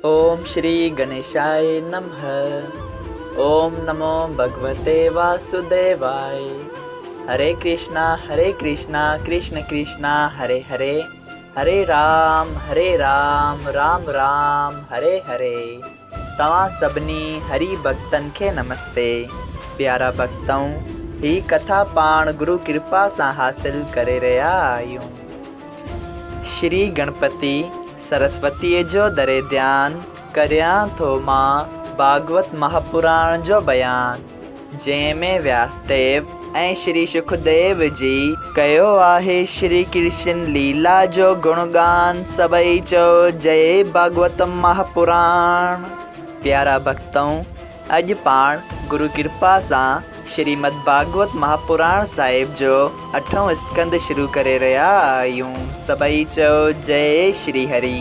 ओम श्री गणेशाय नमः। ओम नमो भगवते वासुदेवाय। हरे कृष्णा कृष्ण कृष्णा हरे हरे, हरे राम राम राम हरे हरे। तव्हां सभिनी हरि भक्तन खे नमस्ते। प्यारा भक्तों, ही कथा पाण गुरु कृपा सां हासिल करे रहिया आहियूं। श्री गणपति सरस्वती जो दरे ध्यान करियां थो मां भागवत महापुराण जो बयान, जंहिंमें व्यासदेव ऐं श्री सुखदेव जी कयो आहे श्री कृष्ण लीला जो गुणगान। सभई चो जय भागवत महापुराण। प्यारा भक्तों, अज पाण गुरु कृपा सां श्रीमद् भागवत महापुराण साहिब जो 8हों स्कंद शुरू करे रहिया आहियूं। सभई चो जय श्री हरि।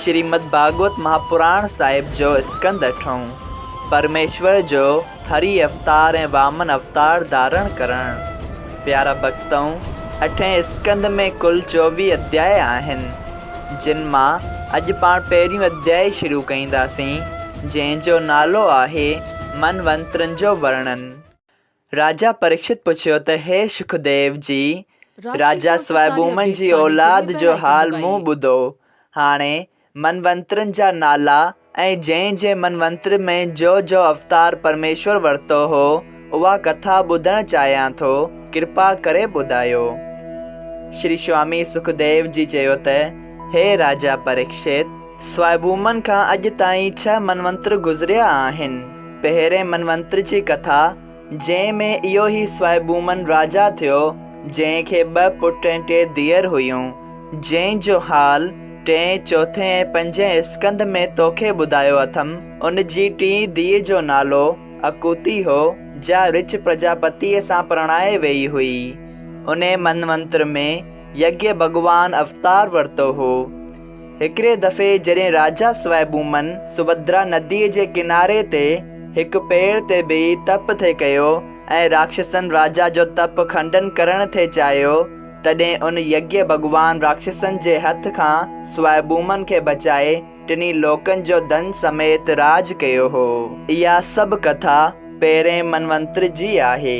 श्रीमद् भागवत महापुराण साहिब जो स्कंद 8हों, परमेश्वर जो हरि अवतार ऐं वामन अवतार धारण करण। प्यारा भक्तों, 8हें स्कंद में कुल 24 अध्याय आहिनि, जिन मां अॼु पाण पहिरियों अध्याय शुरू कईंदासीं, जंहिंजो नालो आहे मनवंतरनि जो वर्णन। राजा परीक्षित पुछियो त हे सुखदेव जी, राजा स्वयंभूमन जी औलाद जो हाल मूं ॿुधो। हाणे मनवंतरनि जा नाला ऐं जंहिं मनवंतर में जो अवतार परमेश्वर वरितो हो, उहा कथा ॿुधणु चाहियां थो, कृपा करे ॿुधायो। श्री स्वामी सुखदेव जी चयो त हे राजा परीक्षित, स्वयंभूमन खां अॼु ताईं 6 मनवंतर गुज़रिया आहिनि। पहिरें मनवंतर जी कथा, जंहिंमें इहो ई स्वयंभूमन राजा थियो, जंहिंखे 2 पुट ऐं 3 धीअर हुयूं, जंहिंजो हाल 3, 4 ऐं 5 स्कंद में तोखे ॿुधायो अथमि। उन जी 3 धीअ जो नालो अकुति हो, जा ऋच प्रजापतिअ सां परणाए वई हुई। उन मनवंतर में यज्ञ भगवान अवतार वरितो हो। हिकिड़े दफ़े जॾहिं राजा स्वयंभूमन सुभद्रा नदीअ जे किनारे ते हिकु पेड़ ते बीही तप थे कयो ऐं राक्षसन राजा जो तप खंडन करण थे चाहियो, तॾहिं उन यज्ञ भगवान राक्षसन जे हथ खां स्वयंभूमन खे बचाए टिनी लोकनि जो धन समेत राज कयो हो। इहा सभु कथा पहिरें मनवंतर जी आहे।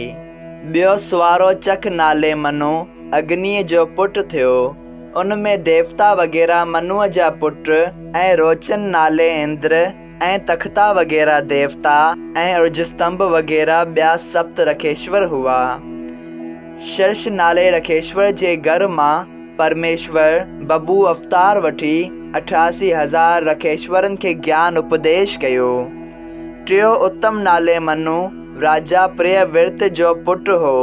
ॿियो सुवारो चख नाले मनु अग्नीअ जो पुटु थियो। उनमें देवता वग़ैरह मनुअ जा पुट ऐं रोचन नाले इंद्र ऐं तख्ता वग़ैरह देवता ऐं अर्जुस्तंभ वग़ैरह ॿिया 7 रखेश्वर हुआ। शर्ष नाले रखेश्वर जे घर मां परमेश्वर बबू अवतार वठी 88,000 रखेश्वरनि खे ज्ञान उपदेश कयो। टियों उत्तम नाले मनु राजा प्रियव्रत जो पुटु हो।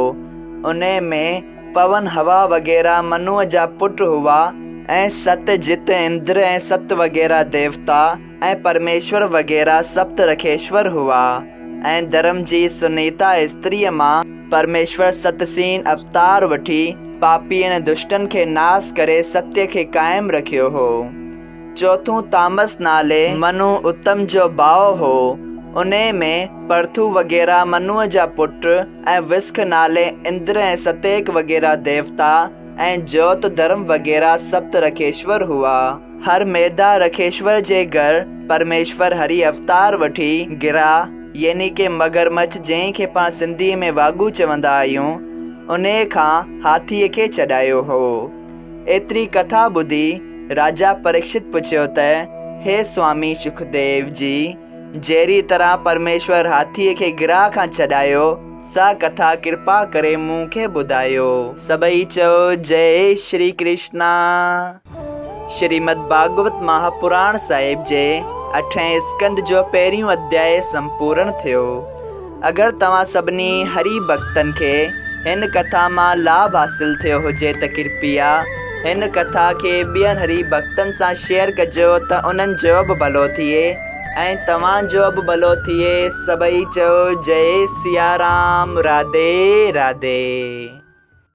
उन में पवन हवा वग़ैरह मनुअ जा पुट हुआ ऐं सतजित इंद्र ऐं 7 वग़ैरह देवता ऐं परमेश्वर वग़ैरह 7 रखेश्वर हुआ। ऐं धर्म जी सुनीता स्त्रीअ मां परमेश्वर सतसीन अवतार वठी पापी ऐं दुष्टन खे नाश करे सत्य खे कायम रखियो हो। चौथों तामस नाले मनु उत्तम जो भाउ हो। उन में परथु वग़ैरह मनुअ जा पुट ऐं विस्क नाले इंद्र ऐं सतेक वग़ैरह देवता ऐं ज्योत धर्म वग़ैरह 7 रखेश्वर हुआ। हर मेधा रखेश्वर जे घर परमेश्वर हरि अवतार वठी गिरा, यानी के मगरमच्छ, जंहिंखे पाण सिंधीअ में वागू चवंदा आहियूं, उन खां हाथीअ खे चढ़ायो हो। एतिरी कथा ॿुधी राजा परीक्षित पुछियो त हे स्वामी सुखदेव जी, जहिड़ी तरह परमेश्वर हाथीअ खे गिरा खां चढ़ायो, सा कथा कृपा करे मूंखे ॿुधायो। सभई चओ जय श्री कृष्णा। श्रीमद् भागवत महापुराण साहिब जे 8हें स्कंद जो पहिरियों अध्याय संपूर्ण थियो। अगरि तव्हां सभिनी हरि भक्तनि खे हिन कथा मां लाभ हासिल थियो हुजे त कृपया हिन कथा खे ॿियनि हरि भक्तनि सां शेयर कजो त उन्हनि जो बि भलो थिए ऐं तव्हांजो बि भलो थिए। सभई चओ जय सिया राम। राधे राधे।